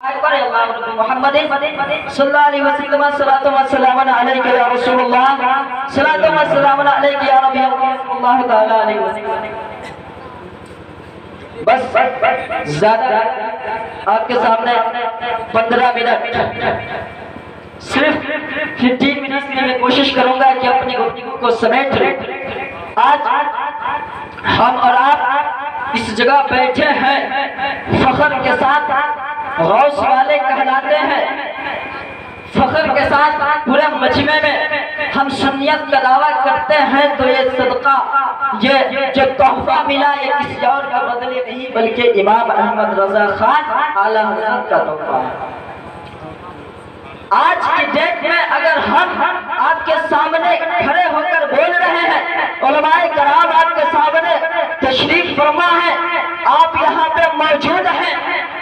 محمد صلی اللہ علیہ وسلم صلاۃ و سلام علیک یا رسول اللہ صلاۃ و سلام علیک یا نبی اللہ تعالی علیہ وسلم. بس زیادہ آپ کے سامنے 15 منٹ صرف 15 منٹ کی میں کوشش کروں گا کہ اپنی گفتگو کو سمیٹ لیں. آج ہم اور آپ اس جگہ بیٹھے ہیں فخر کے ساتھ غوث والے کہلاتے ہیں. فخر کے ساتھ پورے مجمع میں ہم سنیت کا دعویٰ کرتے ہیں تو یہ صدقہ یہ جو تحفہ ملا یہ کسی اور کا بدلے نہیں بلکہ امام احمد رضا خان اعلیٰ حضرت کا تحفہ ہے. آج کی ڈیٹ میں اگر ہم آپ کے سامنے کھڑے ہو کر بول رہے ہیں, علماء کرام آپ کے سامنے تشریف فرما ہے, آپ یہاں پہ موجود ہیں,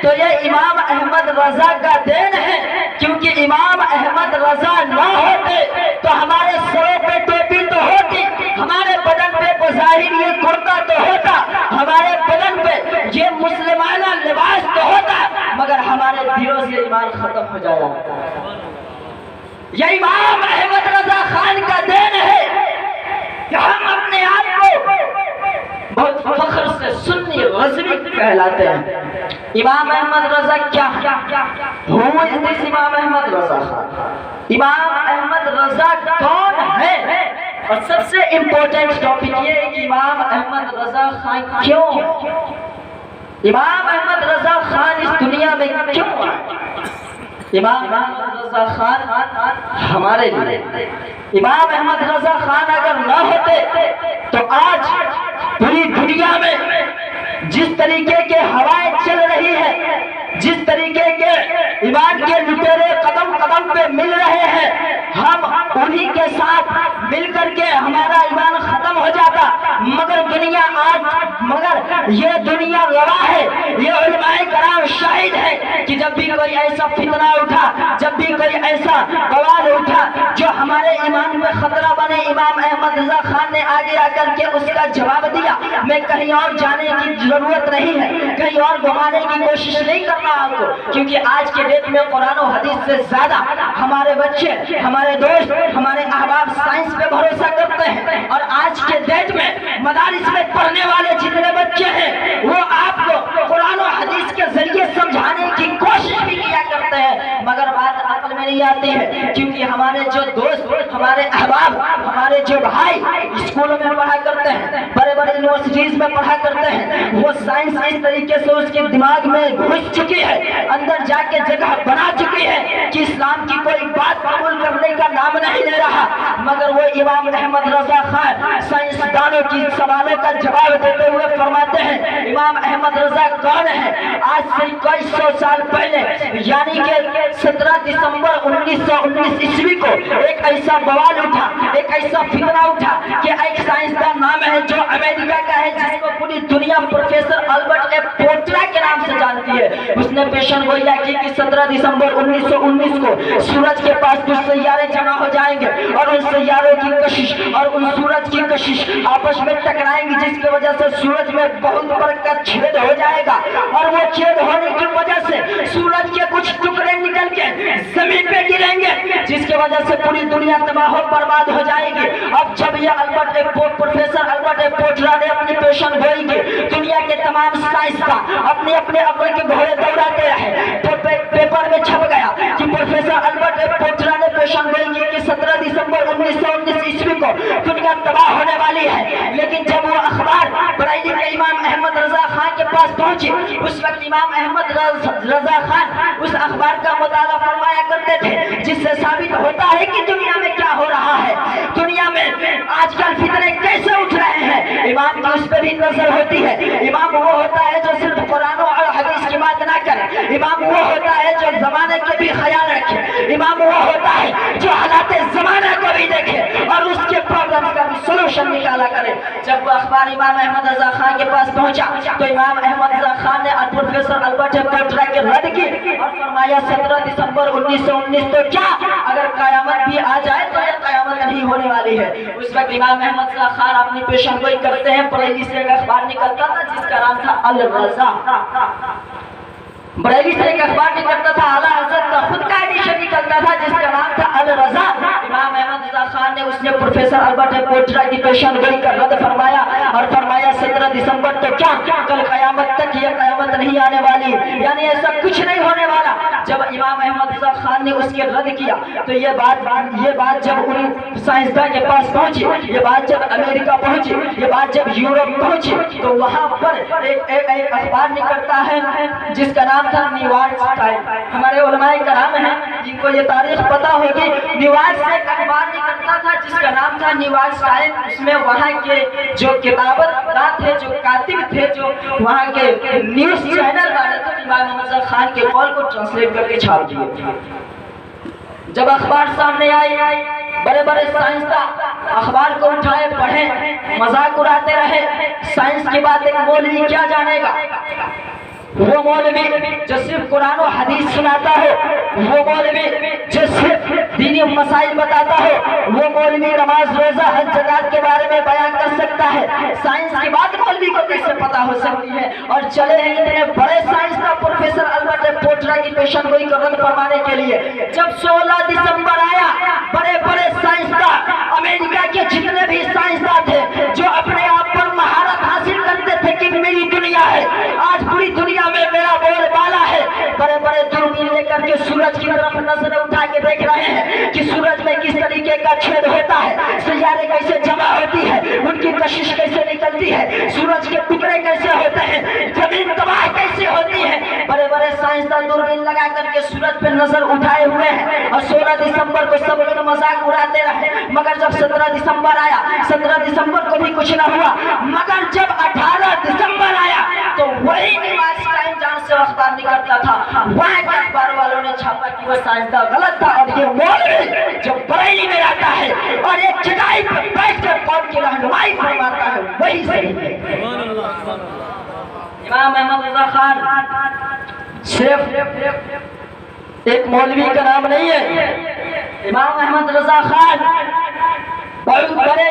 تو یہ امام احمد رضا کا دین ہے. کیونکہ امام احمد رضا نہ ہوتے تو ہمارے سروں پہ ٹوپی تو ہوتی, ہمارے بدن پہ بظاہر یہ کرتا تو ہوتا, ہمارے بدن پہ یہ مسلمانہ لباس تو ہوتا, مگر ہمارے دلوں سے ایمان ختم ہو جایا. یہ امام احمد رضا خان کا دین ہے کہ ہم اپنے آپ کو بہت فخر سے سنی غزوی کہلاتے ہیں. امام احمد رضا کیا ہے؟ Who is this امام احمد رضا خان؟ امام احمد رضا کون ہے؟ اور سب سے امپورٹنٹ ٹاپک یہ ہے کہ امام احمد رضا خان کیوں؟ امام احمد رضا خان اس دنیا میں کیوں آئے؟ امام احمد رضا خان ہمارے لیے, امام احمد رضا خان اگر نہ ہوتے تو آج پوری دنیا میں جس طریقے کے ہوائیں چل رہی ہے, جس طریقے کے ایمان کے لٹیرے قدم قدم پہ مل رہے ہیں, ہم انہی کے ساتھ مل کر کے ہمارا ایمان ختم ہو جاتا. مگر دنیا آج مگر یہ دنیا گواہ ہے, یہ علماء کرام شاہد ہے کہ جب بھی کوئی ایسا فتنہ اٹھا, جب بھی کوئی ایسا بوال اٹھا جو ہمارے ایمان میں خطرہ بنے, امام احمد رضا خان نے آگے آ کر کے اس کا جواب دیا. میں کہیں اور جانے کی ضرورت نہیں ہے, کہیں اور گھمانے کی کوشش نہیں کرنا آپ کو, کیونکہ آج کے ڈیٹ میں قرآن و حدیث سے زیادہ ہمارے بچے, ہمارے دوست, ہمارے احباب سائنس پہ بھروسہ کرتے ہیں. اور آج کے ڈیٹ میں مدارس میں پڑھنے والے جتنے بچے ہیں وہ آپ کو قرآن و حدیث کے ذریعے سمجھانے کی کوشش بھی کیا کرتے ہیں, مگر بات عقل میں نہیں آتی ہے. کیونکہ ہمارے جو دوست, ہمارے احباب, ہمارے جو بھائی اسکولوں میں پڑھا کرتے ہیں, بڑے بڑے یونیورسٹیز میں پڑھا کرتے ہیں, وہ سائنس اس طریقے سے اس کے دماغ میں گھس چکی ہے, اندر جا کے جگہ بنا چکی ہے کہ اسلام کی کوئی بات قبول کرنے کا نام نہیں لے رہا. مگر وہ امام احمد رضا خان سائنس دانوں کی سوالوں کا جواب دیتے ہوئے فرماتے ہیں, امام احمد رضا کون ہے؟ آج سے 2100 سال پہلے یعنی کہ 17 دسمبر 1919 عیسوی کو ایک ایسا بوال اٹھا, ایک ایسا فتنہ اٹھا کہ ایک سائنسدان نام ہے جو امریکہ کا ہے, جس کو پوری دنیا پروفیسر البرٹ اے پورٹرا کے نام سے جانتی ہے. اس نے پیشن گوئی کی کہ 17 دسمبر 1919 کو سورج کے پاس کچھ سیارے جمع ہو جائیں گے اور ان سیاروں کی کشش اور ان سورج کی کشش آپس میں ٹکرائیں گی, جس کی وجہ سے سورج میں بہت بڑا چھید ہو جائے گا, اور وہ چھید ہونے کی وجہ سے سورج کے کچھ ٹکڑے نکل کے زمین پہ گریں گے, جس کی وجہ سے پوری دنیا تباہ و برباد ہو جائے گی. اب جب یہ پروفیسر البرٹ اے پورٹرا نے اپنی پیشن گوئی کی, دنیا کے تمام سائنسدان اپنے اپنے عقل کے گھوڑے دوڑاتے رہے, تو پیپر میں چھپ گیا کہ پروفیسر البرٹ اے پورٹرا نے پیشن گوئی کی کہ 17 دسمبر 1919 عیسوی کو دنیا تباہ ہونے والی ہے. لیکن جب وہ اخبار بریلی کے امام احمد رضا خان کے پاس پہنچی, اس وقت امام احمد رضا خان اس اخبار کا مطالعہ فرمایا کرتے تھے, جس سے ثابت ہوتا ہے کہ دنیا میں کیا ہو رہا ہے, دنیا میں آج کل فتنے کیسے اٹھ رہے ہیں. امام کی اس پہ بھی نظر ہوتی ہے. امام وہ ہوتا ہے جو صرف قرآن و حدیث کی بات نہ کرے, امام وہ ہوتا ہے جو زمانے کے بھی خیال رکھے, امام وہ ہوتا ہے جو حالات زمانہ کو بھی دیکھے اور اس کے پرابلم کا بھی سولوشن نکالا کرے. جب وہ اخبار امام احمد رضا خان کے پاس پہنچا تو امام احمد رضا خان نے پروفیسر البرٹ اے پورٹرا کی رد کی اور فرمایا 17 دسمبر 1919 تو کیا, اگر قیامت بھی آ جائے تو یہ قیامت نہیں ہونے والی ہے. اس وقت امام احمد رضا خان اپنی پیشن گوئی کرتے ہیں, بریلی سے ایک اخبار نکلتا تھا جس کا نام تھا الرضا. بریلی سے ایک اخبار نکلتا تھا اس نے پروفیسر البرٹ پورٹرا کی پیشن گوئی کا رد فرمایا اور فرمایا 17 دسمبر تو کیا کل قیامت تک یہ قیامت نہیں آنے والی، یعنی ایسا کچھ نہیں ہونے والا۔ جب امام احمد رضا خان نے اس کے رد کیا تو یہ بات جب ان سائنسداں کے پاس پہنچی، یہ بات جب امریکہ پہنچی، یہ بات جب یورپ پہنچی، تو وہاں پر ایک اخبار نکلتا ہے جس کا نام تھا نیو یارک ٹائمز۔ ہمارے علماء کرام ہیں جن کو یہ تاریخ پتہ ہوگی، نیو یارک سے ایک اخبار نکلتا تھا جس کا نام تھا نیو یارک ٹائمز۔ اس میں وہاں کے جو کتابت داں تھے، جو کاتب تھے، جو وہاں کے نیوز چینل والے تھے، امام احمد رضا خان کے قول کو ٹرانسلیٹ کر کے چھاپ دیے۔ جب اخبار سامنے آئی، بڑے بڑے سائنسداں اخبار کو اٹھائے پڑھے، مذاق اڑاتے رہے۔ سائنس کی بات ایک مولوی کیا جانے گا؟ وہ مولوی جو صرف قرآن و حدیث سناتا ہے، وہ مولوی جو صرف دینی مسائل بتاتا ہے، وہ مولوی نماز روزہ حج زکات کے بارے میں بیان کر سکتا ہے۔ سائنس کی بات مولوی کو کیسے پتہ ہو سکتی ہے؟ اور چلے ہیں اتنے بڑے سائنسداں پروفیسر البرٹ پورٹرا کی پیشن گوئی کو رد فرمانے کے لیے۔ جب 16 دسمبر آیا، بڑے بڑے سائنسداں، امریکہ کے جتنے بھی سائنسداں تھے جو اپنے آپ پر مہارت حاصل کرتے تھے کہ میری دنیا ہے، آج پوری دنیا میں میرا بول بالا ہے، بڑے بڑے دوربین لے کر کے سورج کی طرف نظر اٹھا کے دیکھ رہے ہیں کہ سورج میں کس طریقے کا چھید ہوتا ہے، سیارے کیسے جمع ہوتی ہے، ان کی کشش کیسے نکلتی ہے، سورج کے ٹکڑے کیسے ہوتے ہیں، زمین تباہ کیسے ہوتی ہے۔ بڑے بڑے سائنسداں دوربین لگا کر کے سورج پہ نظر اٹھائے ہوئے ہیں اور 16 دسمبر کو سب لوگ مذاق اڑاتے رہے۔ مگر جب 17 دسمبر آیا، 17 دسمبر کو بھی کچھ نہ ہوا، مگر جب 18 دسمبر آیا تو وہی نیوز ٹائم جہاں سے اخبار نکلتا تھا، وہاں کے اخبار والوں نے چھاپا کہ وہ سائنسداں غلط تھا اور یہ مولوی جو بریلی میں رہتا ہے اور ایک چٹائی پر بیٹھ کر قوم کی رہنمائی فرماتا ہے وہی صحیح ہے۔ امام احمد رضا خان صرف ایک مولوی کا نام نہیں ہے، امام احمد رضا خان بہت بڑے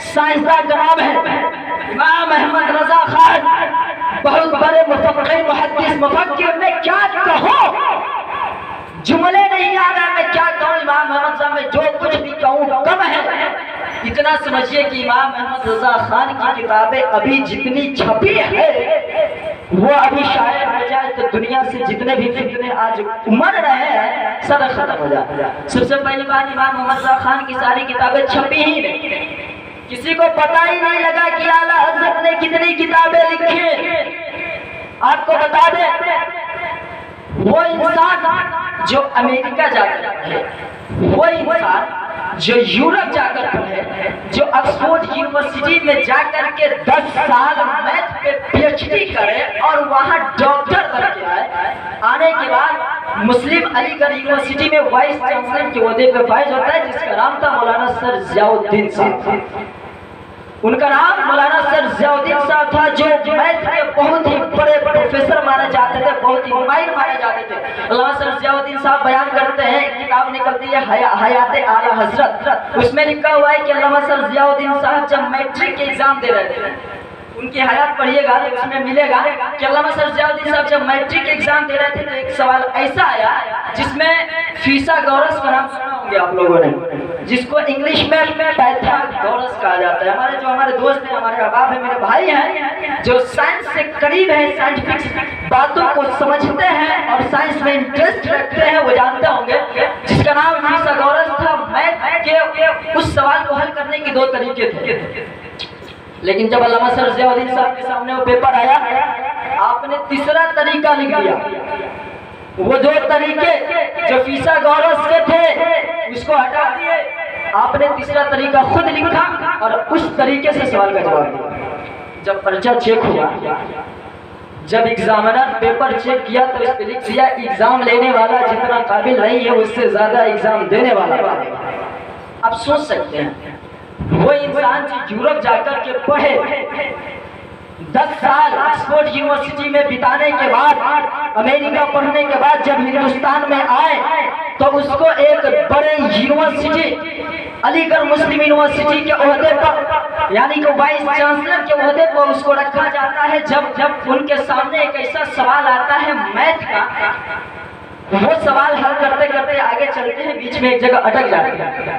سائنسداں کا نام ہے۔ امام احمد رضا خان بہت بڑے مفکر، محدث، مفکر، میں کیا کہوں، جملے نہیں آ رہے، میں کیا کہوں۔ امام احمد صاحب میں جو کچھ بھی کہوں کم ہے۔ اتنا سمجھیے کہ امام احمد رضا خان کی کتابیں ابھی جتنی چھپی ہے وہ ابھی شاید ہو جائے تو دنیا سے جتنے بھی فتنے آج مر رہے ہیں سب ختم ہو جائے۔ سب سے پہلی بات، امام احمد رضا خان کی ساری کتابیں چھپی ہی نہیں، کسی کو پتہ ہی نہیں لگا کہ اعلیٰ حضرت نے کتنی کتابیں لکھی۔ آپ کو بتا دیں، وہ انسان جو امریکہ جا کر پڑھے، وہ انسان جو یورپ جا کر پڑھے، جو آکسفورڈ یونیورسٹی میں جا کر کے 10 سال میتھ پہ پی ایچ ڈی کرے اور وہاں ڈاکٹر بن کے آئے، آنے کے بعد مسلم علی گڑھ یونیورسٹی میں وائس چانسلر کے عہدے پہ فائز ہوتا ہے، جس کا نام تھا مولانا سر ضیاء الدین صاحب۔ ان کا نام مولانا سر ضیاء الدین صاحب تھا، جو میتھ کے بہت ہی بڑے پروفیسر مانے جاتے تھے، بہت ہی ماہر مانے جاتے تھے۔ مولانا سر ضیاء الدین صاحب بیان کرتے ہیں، ایک کتاب نکلتی ہے حیات اعلیٰ حضرت، اس میں لکھا ہوا ہے کہ علامہ سر ضیاء الدین صاحب جب میٹرک کے ایگزام دے رہے تھے، ان کی حیات پڑھیے گا تو اس میں ملے گا کہ علامہ سر ضیاء الدین صاحب جب میٹرک کے ایگزام دے رہے تھے تو ایک سوال ایسا آیا جس میں فیثاغورس کا نام سنا ہوں گے آپ لوگوں نے، جس کو انگلش میں پائتھاگورس کہا جاتا ہے۔ ہمارے دوست ہیں، ہمارے احباب ہیں، میرے بھائی ہیں جو سائنس سے قریب ہیں، سائنٹیفک باتوں کو سمجھتے ہیں اور سائنس میں انٹرسٹ رکھتے ہیں، وہ جانتے ہوں گے جس کا نام فیثاغورس تھا۔ میتھ کے اس سوال کو حل کرنے کے 2 طریقے تھے، لیکن جب علامہ سر ضیاء الدین صاحب کے سامنے وہ پیپر آیا، آپ نے تیسرا طریقہ لکھ دیا۔ وہ 2 طریقے جو فیثاغورس کے تھے اس کو ہٹا دیے، آپ نے تیسرا طریقہ خود لکھا اور اس طریقے سے سوال کا جواب دیا۔ جب پرچہ چیک ہوا، جب ایگزامنر پیپر چیک کیا تو اس پہ لکھ دیا ایگزام لینے والا جتنا قابل نہیں ہے اس سے زیادہ ایگزام دینے والا۔ آپ سوچ سکتے ہیں وہ انسان جو یورپ جا کر کے پڑھے، 10 سال آکسفورڈ یونیورسٹی میں بتانے کے بعد، امریکہ پڑھنے کے بعد جب ہندوستان میں آئے تو اس کو ایک بڑے یونیورسٹی، علی گڑھ مسلم یونیورسٹی کے عہدے پر، یعنی کہ وائس چانسلر کے عہدے پر اس کو رکھا جاتا ہے۔ جب ان کے سامنے ایک ایسا سوال آتا ہے میتھ کا، وہ سوال حل کرتے کرتے آگے چلتے ہیں، بیچ میں ایک جگہ اٹک جاتے ہیں۔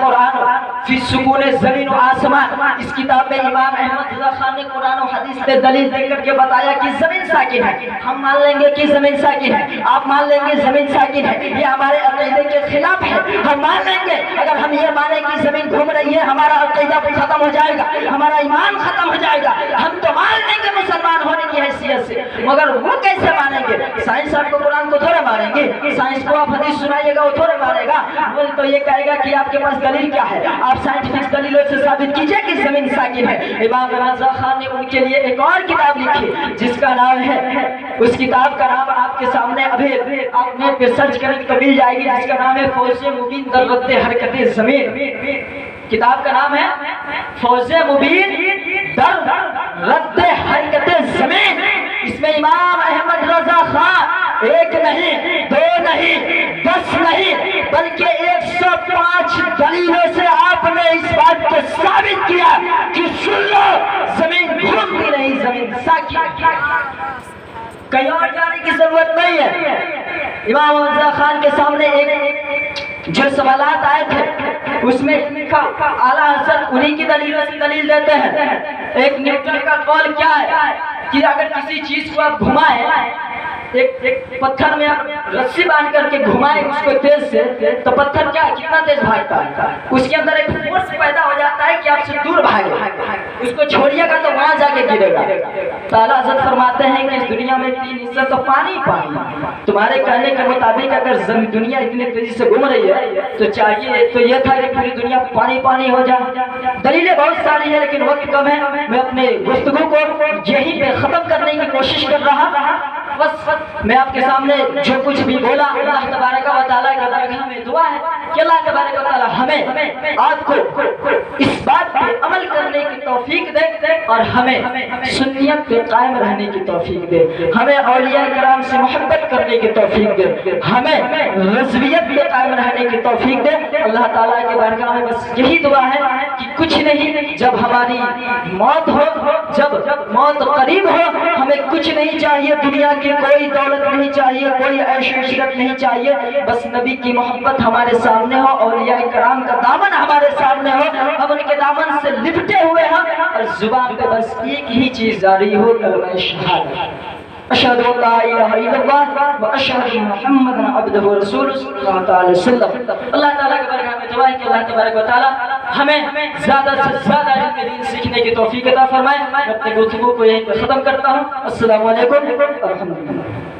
قرآن فی سکون زمین و آسمان. اس کتاب میں امام احمد رضا خان نے قرآن و حدیث پہ دلیل دے کر کے بتایا کہ زمین ساکن ہے. ہم مان لیں گے کہ زمین ساکن ہے, آپ مان لیں گے زمین ساکن ہے, یہ ہمارے عقیدے کے خلاف ہے. ہم مان لیں گے, اگر ہم یہ مانیں کہ زمین گھوم رہی ہے ہمارا عقیدہ ختم ہو جائے گا, ہمارا ایمان ختم ہو جائے گا. ہم تو مان لیں گے مسلمان ہونے کی حیثیت سے, مگر وہ کیسے مانیں گے؟ سائنس آپ کو قرآن کو تھوڑے مانیں گے, سائنس کو آپ حدیث سنائیے گا وہ تھوڑے مانے گا. وہ تو یہ کہے گا کہ آپ کے پاس دلیل کیا ہے, آپ سائنٹیفک دلیلوں سے ثابت کیجئے کہ زمین ساکن ہے. امام رضا خان نے ان کے لیے ایک اور کتاب لکھی جس کا نام ہے, اس کتاب کا نام آپ کے سامنے ابھی آپ نے پہ سرچ کریں تو مل جائے گی, جس کا نام ہے فوز مبین در رد حرکت زمین. کتاب کا نام ہے فوز مبین در رد حرکت زمین. اس میں امام احمد رضا خان ایک نہیں, دو نہیں, 10 نہیں, بلکہ 105 دلیلوں سے آپ نے اس بات کو ثابت کیا کہ سن لو, زمین گھومتی نہیں, زمین ساکن. کہیں اور جانے کی ضرورت نہیں ہے. امام رضا خان کے سامنے ایک جو سوالات آئے تھے اس میں اعلیٰ حضرت انہی کی دلیلوں سے دلیل دیتے ہیں. ایک نیوٹن کا قول کیا ہے کہ اگر کسی چیز کو آپ گھمائیں, ایک پتھر میں آپ رسی باندھ کر کے گھمائیں اس کو تیز سے, تو پتھر کیا کتنا تیز بھاگتا ہے, اس کے اندر ایک فورس پیدا ہو جاتا ہے کہ آپ سے دور بھاگے. اس کو چھوڑیے گا تو وہاں جا کے گرے گا. اعلیٰ حضرت فرماتے ہیں کہ اس دنیا میں 3 حصہ تو پانی پانی. تمہارے کہنے کے مطابق اگر دنیا اتنی تیزی سے گھوم رہی ہے تو چاہیے تو یہ تھا کہ پوری دنیا پانی پانی ہو جائے. دلیلیں بہت ساری ہیں لیکن وقت کم ہے. میں اپنے گفتگو کو یہیں پہ ختم کرنے کی کوشش کر رہا. بس میں آپ کے سامنے جو کچھ بھی بولا, اللہ تبارک و تعالیٰ کا درگاہ میں دعا ہے کہ اللہ تبارک و تعالیٰ ہمیں آپ کو اس بات پہ عمل کرنے کی توفیق دے اور ہمیں سنیت پہ قائم رہنے کی توفیق دے, ہمیں اولیاء کرام سے محبت کرنے کی توفیق دے, ہمیں رضویت پہ قائم رہنے کی توفیق دے. اللہ تعالیٰ کے درگاہ میں بس یہی دعا ہے کہ کچھ نہیں, جب ہماری موت ہو, جب موت قریب ہو, ہمیں کچھ نہیں چاہیے دنیا کی, کوئی دولت نہیں چاہیے, کوئی عیش و عشرت نہیں چاہیے, بس نبی کی محبت ہمارے سامنے ہو, اولیاء کرام کا دامن ہمارے سامنے ہو, ہم ان کے دامن سے لپٹے ہوئے ہیں اور زبان پہ بس ایک ہی چیز جاری ہو, کلمہ شہادت. اشہد ان لا الہ الا اللہ و اشہد ان محمدا عبدہ و رسولہ صلی اللہ علیہ وسلم. اللہ تعالیٰ کے بارگاہ میں دعا ہے کہ اللہ تبارک و تعالیٰ ہمیں زیادہ سے زیادہ علم دین سیکھنے کی توفیق عطا فرمائے. میں اپنے گفتگو کو یہیں پہ ختم کرتا ہوں. السلام علیکم ورحمۃ اللہ.